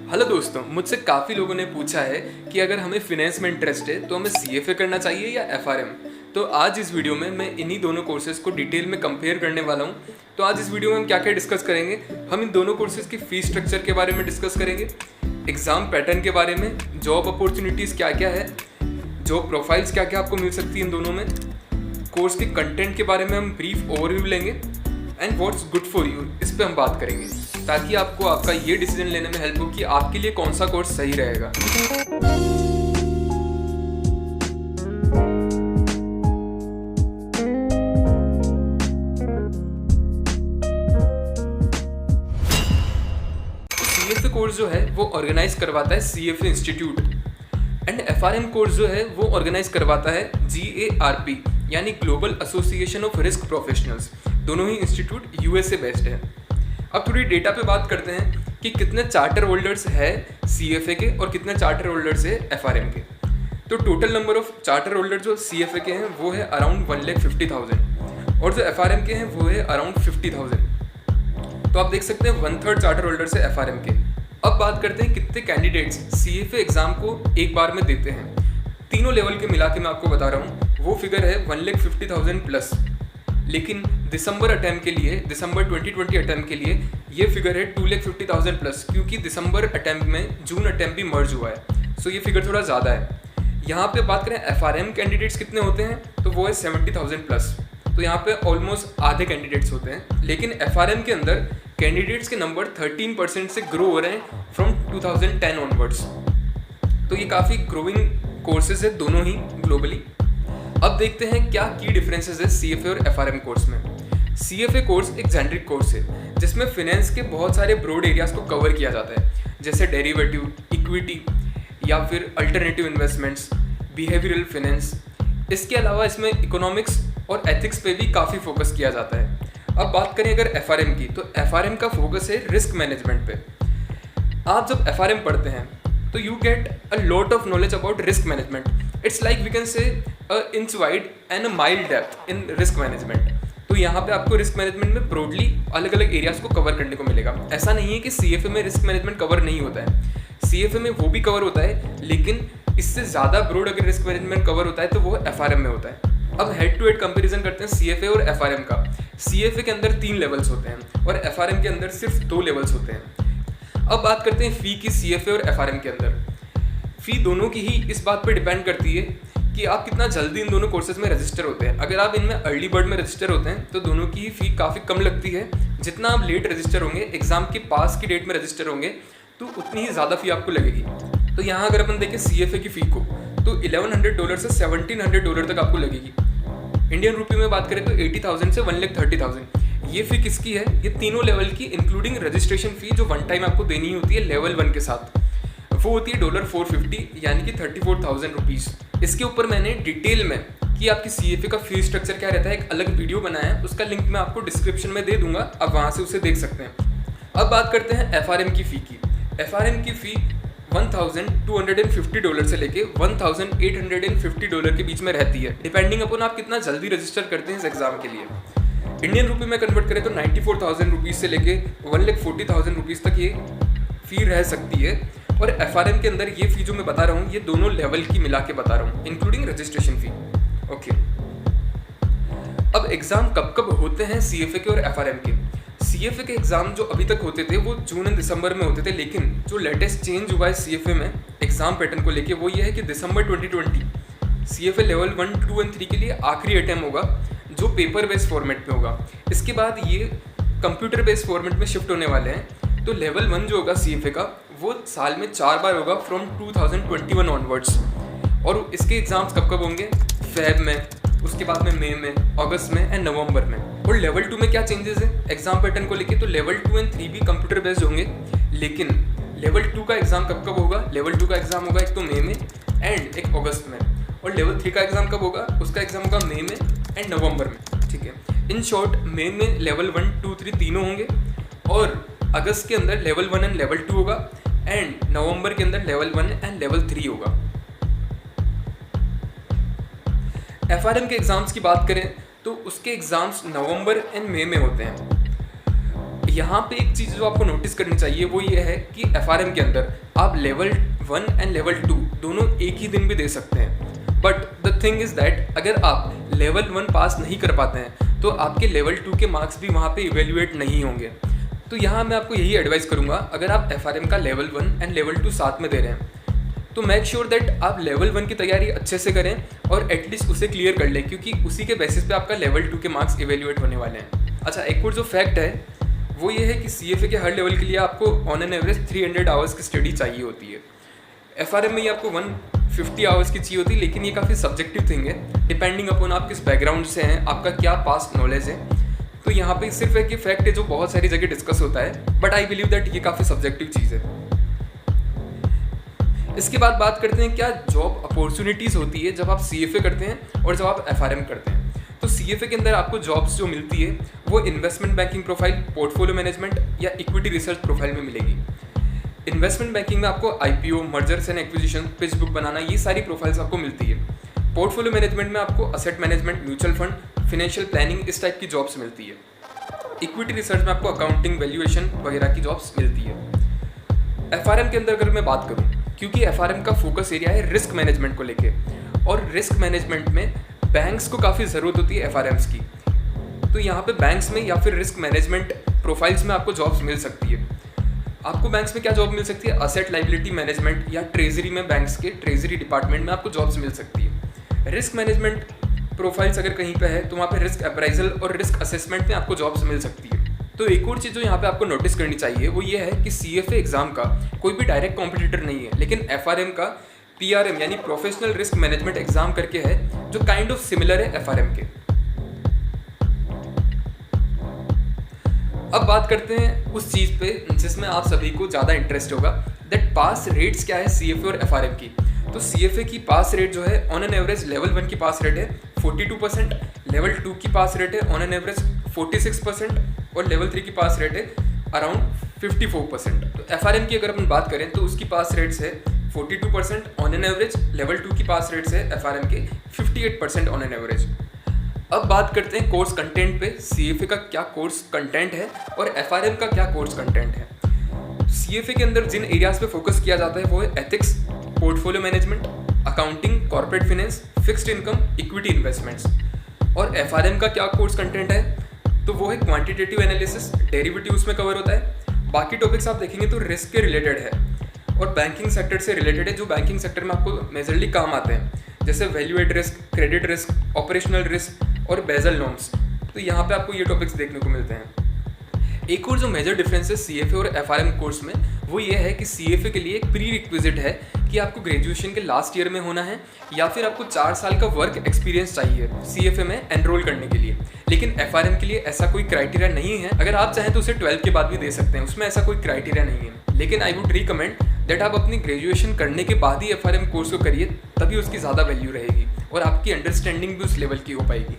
Hello दोस्तों, मुझसे काफ़ी लोगों ने पूछा है कि अगर हमें फिनेंस में इंटरेस्ट है तो हमें सीएफए करना चाहिए या एफआरएम। तो आज इस वीडियो में मैं इन्हीं दोनों कोर्सेज़ को डिटेल में कंपेयर करने वाला हूँ। तो आज इस वीडियो में हम क्या क्या डिस्कस करेंगे, हम इन दोनों कोर्सेज़ की फ़ीस स्ट्रक्चर के बारे में डिस्कस करेंगे, एग्ज़ाम पैटर्न के बारे में, जॉब अपॉर्चुनिटीज़ क्या क्या है, जॉब प्रोफाइल्स क्या क्या आपको मिल सकती है इन दोनों में, कोर्स के कंटेंट के बारे में हम ब्रीफ ओवरव्यू लेंगे and what's good for you इस पे हम बात करेंगे, ताकि आपको आपका ये डिसीजन लेने में हेल्प हो कि आपके लिए कौन सा कोर्स सही रहेगा। सीएफए कोर्स जो है वो ऑर्गेनाइज करवाता है CFA institute and FRM course जो है वो ऑर्गेनाइज करवाता है जीएआरपी यानी global association of risk professionals. दोनों ही इंस्टीट्यूट यूएसए बेस्ड है। अब थोड़ी डेटा पे बात करते हैं कि कितने चार्टर होल्डर्स है सीएफए के और कितने चार्टर होल्डर्स है एफआरएम के। तो total number of charter holder जो सीएफए के हैं वो है अराउंड 1,50,000 और जो एफआरएम के हैं वो है अराउंड 50,000। तो आप देख सकते हैं 1/3 चार्टर होल्डर्स है एफआरएम के। अब बात करते हैं कितने कैंडिडेट्स सीएफए एग्जाम को एक बार में देते हैं। तीनों लेवल के मिला के मैं आपको बता रहा हूँ, वो फिगर है 1,50,000 प्लस। लेकिन दिसंबर अटैम्प्ट के लिए, दिसंबर 2020 अटैम्प्ट के लिए ये फिगर है 2,50,000 प्लस, क्योंकि दिसंबर अटैम्प्ट में जून अटैम्प्ट भी मर्ज हुआ है, सो ये फिगर थोड़ा ज़्यादा है। यहाँ पे बात करें एफआरएम कैंडिडेट्स कितने होते हैं, तो वो है 70,000 प्लस। तो यहाँ पे ऑलमोस्ट आधे कैंडिडेट्स होते हैं। लेकिन एफआरएम के अंदर कैंडिडेट्स के नंबर 13% से ग्रो हो रहे हैं फ्रॉम 2010 ऑनवर्ड्स। तो ये काफ़ी ग्रोइंग कोर्सेज है दोनों ही ग्लोबली। अब देखते हैं क्या की डिफरेंसेस है सीएफए और एफआरएम कोर्स में। सीएफए कोर्स एक जेनरिक कोर्स है जिसमें फिनेंस के बहुत सारे ब्रॉड एरियाज को कवर किया जाता है, जैसे डेरिवेटिव, इक्विटी या फिर अल्टरनेटिव इन्वेस्टमेंट्स, बिहेवियरल फाइनेंस। इसके अलावा इसमें इकोनॉमिक्स और एथिक्स पे भी काफ़ी फोकस किया जाता है। अब बात करें अगर एफआरएम की, तो एफआरएम का फोकस है रिस्क मैनेजमेंट पे। आप जब एफआरएम पढ़ते हैं तो you get a lot of knowledge about risk management. It's like we can say inch wide and a mile depth in risk management. तो यहाँ पे आपको रिस्क मैनेजमेंट में ब्रॉडली अलग अलग एरियाज को कवर करने को मिलेगा। ऐसा नहीं है कि सीएफए में रिस्क मैनेजमेंट कवर नहीं होता है, सीएफए में वो भी कवर होता है, लेकिन इससे ज़्यादा ब्रॉड अगर रिस्क मैनेजमेंट कवर होता है तो वो एफआरएम में होता है। अब हेड टू हेड कंपेरिजन करते हैं सीएफए और एफआरएम का। सीएफए के अंदर 3 लेवल्स होते हैं और एफआरएम के अंदर सिर्फ 2 लेवल्स होते हैं। अब बात करते हैं फ़ी की सीएफए और एफआरएम के अंदर। फ़ी दोनों की ही इस बात पर डिपेंड करती है कि आप कितना जल्दी इन दोनों कोर्सेज में रजिस्टर होते हैं। अगर आप इनमें अर्ली बर्ड में रजिस्टर होते हैं तो दोनों की फ़ी काफ़ी कम लगती है। जितना आप लेट रजिस्टर होंगे, एग्जाम के पास की डेट में रजिस्टर होंगे, तो उतनी ही ज़्यादा फ़ी आपको लगेगी। तो यहाँ अगर अपन देखें सीएफए की फ़ी को, तो $1,100 से $1,700 तक आपको लगेगी। इंडियन रुपये में बात करें तो 80,000 से 1,30,000। ये फ़ी किसकी है? ये तीनों लेवल की इंक्लूडिंग रजिस्ट्रेशन फ़ी जो वन टाइम आपको देनी होती है लेवल 1 के साथ, वो होती है $450 यानी कि 34,000 रुपीज़। इसके ऊपर मैंने डिटेल में कि आपकी सीएफए का फीस स्ट्रक्चर क्या रहता है एक अलग वीडियो बनाया है, उसका लिंक मैं आपको डिस्क्रिप्शन में दे दूंगा, आप वहाँ से उसे देख सकते हैं। अब बात करते हैं एफआरएम की फ़ी की। एफआरएम की फ़ी $1,250 से लेके $1,850 के बीच में रहती है, डिपेंडिंग अपन आप कितना जल्दी रजिस्टर करते हैं इस एग्ज़ाम के लिए। इंडियन रुपये में कन्वर्ट करें तो 94,000 रुपीज़ से लेके 1,40,000 रुपीज़ तक ये फ़ी रह सकती है। और एफआरएम के अंदर ये फ़ी जो मैं बता रहा हूँ ये दोनों लेवल की मिला के बता रहा हूँ, इंक्लूडिंग रजिस्ट्रेशन फ़ी। ओके, अब एग्ज़ाम कब कब होते हैं सीएफए के और एफआरएम के? सीएफए के एग्ज़ाम जो अभी तक होते थे वो जून एंड दिसंबर में होते थे, लेकिन जो लेटेस्ट चेंज हुआ है सीएफए में एग्ज़ाम पैटर्न को लेके वो ये है कि दिसंबर 2020 सीएफए लेवल 1, 2 एंड 3 के लिए आखिरी अटैम्प्ट होगा जो पेपर बेस्ड फॉर्मेट में होगा। इसके बाद ये कंप्यूटर बेस्ड फॉर्मेट में शिफ्ट होने वाले हैं। तो लेवल 1 जो होगा सीएफए का वो साल में 4 बार होगा फ्रॉम 2021 ऑनवर्ड्स। और इसके एग्ज़ाम्स कब कब होंगे? फेब में, उसके बाद में मई में, अगस्त में एंड नवंबर में। और लेवल 2 में क्या चेंजेस है एग्जाम पैटर्न को लेके? तो लेवल 2 एंड 3 भी कंप्यूटर बेस्ड होंगे, लेकिन लेवल 2 का एग्ज़ाम कब कब होगा? लेवल 2 का एग्ज़ाम होगा एक तो मई में एंड एक अगस्त में। और लेवल 3 का एग्ज़ाम कब होगा? उसका एग्ज़ाम होगा मई में एंड नवंबर में। ठीक है, इन शॉर्ट मई में लेवल 1, 2, 3 तीनों होंगे और अगस्त के अंदर लेवल 1 एंड लेवल 2 होगा एंड नवंबर के अंदर लेवल 1 एंड लेवल 3 होगा। एफआरएम के एग्ज़ाम्स की बात करें तो उसके एग्ज़ाम्स नवंबर एंड मई में होते हैं। यहाँ पे एक चीज़ जो आपको नोटिस करनी चाहिए वो ये है कि FRM के अंदर आप लेवल 1 एंड लेवल 2 दोनों एक ही दिन भी दे सकते हैं। But the thing is that अगर आप लेवल 1 पास नहीं कर पाते हैं तो आपके लेवल 2 के मार्क्स भी वहाँ पे इवेल्युएट नहीं होंगे। तो यहाँ मैं आपको यही एडवाइस करूँगा, अगर आप FRM का लेवल 1 एंड लेवल 2 साथ में दे रहे हैं तो मेक श्योर दैट आप लेवल 1 की तैयारी अच्छे से करें और एटलीस्ट उसे क्लियर कर लें, क्योंकि उसी के बेसिस पे आपका लेवल 2 के मार्क्स इवेल्युएट होने वाले हैं। अच्छा, एक और जो फैक्ट है वो ये है कि CFA के हर लेवल के लिए आपको ऑन एन एवरेज 300 आवर्स की स्टडी चाहिए होती है। FRM में ये आपको 150 आवर्स की चाहिए होती है, लेकिन ये काफ़ी सब्जेक्टिव थिंग है, डिपेंडिंग अपॉन आप किस बैकग्राउंड से हैं, आपका क्या पास्ट नॉलेज है। तो यहाँ पे सिर्फ एक फैक्ट है जो बहुत सारी जगह डिस्कस होता है, बट आई बिलीव दैट ये काफ़ी सब्जेक्टिव चीज़ है। इसके बाद बात करते हैं क्या जॉब अपॉर्चुनिटीज़ होती है जब आप CFA करते हैं और जब आप FRM करते हैं। तो CFA के अंदर आपको जॉब्स जो मिलती है वो investment banking profile, portfolio management या इक्विटी रिसर्च प्रोफाइल में मिलेगी। इन्वेस्टमेंट बैंकिंग में आपको IPO, mergers and acquisition, pitch book बनाना, ये सारी प्रोफाइल्स आपको मिलती है। पोर्टफोलियो मैनेजमेंट में आपको asset management, mutual fund, financial planning, इस टाइप की जॉब्स मिलती है। इक्विटी रिसर्च में आपको अकाउंटिंग, वैल्यूएशन वगैरह की जॉब्स मिलती है। FRM के अंदर अगर मैं बात करूँ, क्योंकि FRM का फोकस एरिया है रिस्क मैनेजमेंट को लेके, और रिस्क मैनेजमेंट में बैंक्स को काफ़ी ज़रूरत होती है FRMs की। तो यहाँ पे बैंक्स में या फिर रिस्क मैनेजमेंट प्रोफाइल्स में आपको जॉब्स मिल सकती है। आपको बैंक्स में क्या जॉब मिल सकती है? असेट लाइबिलिटी मैनेजमेंट या ट्रेजरी में बैंक्स के ट्रेजरी डिपार्टमेंट में आपको जॉब्स मिल सकती है। रिस्क मैनेजमेंट प्रोफाइल्स अगर कहीं पे है तो वहाँ पे रिस्क अप्राइजल और रिस्क असेसमेंट में आपको जॉब्स मिल सकती है। तो एक और चीज़ जो यहाँ पे आपको नोटिस करनी चाहिए वो ये है कि CFA एग्जाम का कोई भी डायरेक्ट कॉम्पिटिटर नहीं है, लेकिन FRM का PRM यानी प्रोफेशनल रिस्क मैनेजमेंट एग्जाम करके है, जो काइंड ऑफ सिमिलर है FRM के। अब बात करते हैं उस चीज़ पे जिसमें आप सभी को ज़्यादा इंटरेस्ट होगा, दैट पास रेट्स क्या है CFA और FRM की। तो CFA की पास रेट जो है ऑन एन एवरेज लेवल 1 की पास रेट है 42%, लेवल 2 की पास रेट है ऑन एन एवरेज 46% और लेवल 3 की पास रेट है अराउंड 54%। तो FRM की अगर अपन बात करें तो उसकी पास रेट्स है 42% ऑन एन एवरेज, लेवल 2 की पास रेट्स है FRM के 58% ऑन एन एवरेज। अब बात करते हैं कोर्स कंटेंट पे, CFA का क्या कोर्स कंटेंट है और FRM का क्या कोर्स कंटेंट है। CFA के अंदर जिन एरियाज पे फोकस किया जाता है वो है ethics, portfolio management, accounting, corporate finance, fixed income, equity investments. और FRM का क्या कोर्स कंटेंट है तो वो है क्वांटिटेटिव एनालिसिस, डेरिवेटिव उसमें कवर होता है। बाकी टॉपिक्स आप देखेंगे तो रिस्क के रिलेटेड है और बैंकिंग सेक्टर से रिलेटेड है, जो बैंकिंग सेक्टर में आपको मेजरली काम आते हैं, जैसे value at risk, credit risk, operational risk और बेजल नॉर्म्स। तो यहाँ पे आपको ये टॉपिक्स देखने को मिलते हैं। एक और जो मेजर डिफरेंस है CFA और FRM कोर्स में वो ये है कि CFA के लिए एक प्री रिक्विजिट है कि आपको ग्रेजुएशन के लास्ट ईयर में होना है या फिर आपको 4 साल का वर्क एक्सपीरियंस चाहिए CFA में एनरोल करने के लिए। लेकिन FRM के लिए ऐसा कोई क्राइटेरिया नहीं है, अगर आप चाहें तो उसे 12th के बाद भी दे सकते हैं, उसमें ऐसा कोई क्राइटेरिया नहीं है। लेकिन आई वुड रिकमेंड दैट आप अपनी ग्रेजुएशन करने के बाद ही FRM कोर्स को करिए, तभी उसकी ज़्यादा वैल्यू रहेगी और आपकी अंडरस्टैंडिंग भी उस लेवल की हो पाएगी।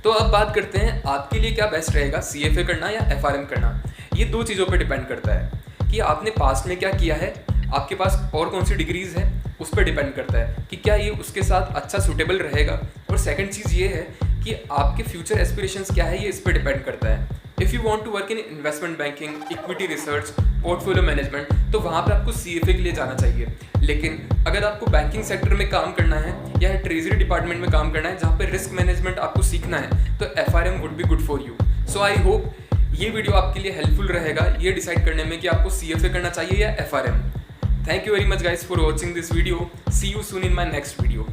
तो अब बात करते हैं आपके लिए क्या बेस्ट रहेगा, CFA करना या FRM करना। ये 2 चीज़ों पे डिपेंड करता है कि आपने पास्ट में क्या किया है, आपके पास और कौन सी डिग्रीज़ है, उस पर डिपेंड करता है कि क्या ये उसके साथ अच्छा सूटेबल रहेगा। और सेकंड चीज़ ये है कि आपके फ्यूचर एस्पिरेशंस क्या है, ये इस पर डिपेंड करता है। If you want to work in investment banking, equity research, portfolio management, तो वहाँ पे आपको CFA के लिए जाना चाहिए। लेकिन अगर आपको बैंकिंग सेक्टर में काम करना है या ट्रेजरी डिपार्टमेंट में काम करना है जहाँ पे रिस्क मैनेजमेंट आपको सीखना है, तो FRM would be good for you. So I hope ये वीडियो आपके लिए हेल्पफुल रहेगा ये डिसाइड करने में कि आपको CFA करना चाहिए या FRM। Thank you very much guys for watching this video. See you soon in my next video.